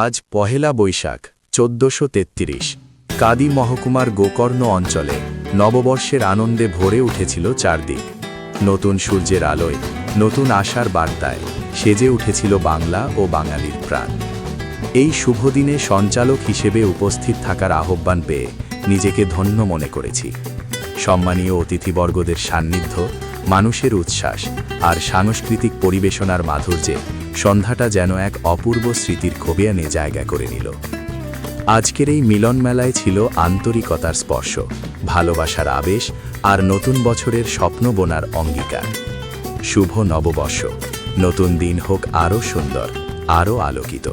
আজ পহেলা বৈশাখ ১৪৩৩। কাদি মহকুমার গোকর্ণ অঞ্চলে নববর্ষের আনন্দে ভরে উঠেছিল চারদিক। নতুন সূর্যের আলোয়, নতুন আশার বার্তায় সেজে উঠেছিল বাংলা ও বাঙালির প্রাণ। এই শুভ দিনে সঞ্চালক হিসেবে উপস্থিত থাকার আহ্বান পেয়ে নিজেকে ধন্য মনে করেছি। সম্মানীয় অতিথিবর্গদের সান্নিধ্য, মানুষের উচ্ছ্বাস আর সাংস্কৃতিক পরিবেশনার মাধুর্যে সন্ধ্যাটা যেন এক অপূর্ব স্মৃতির খোবিয়ানে জায়গা করে নিল। আজকের এই মিলন মেলায় ছিল আন্তরিকতার স্পর্শ, ভালোবাসার আবেশ আর নতুন বছরের স্বপ্ন বোনার অঙ্গীকার। শুভ নববর্ষ, নতুন দিন হোক আরও সুন্দর, আরও আলোকিত।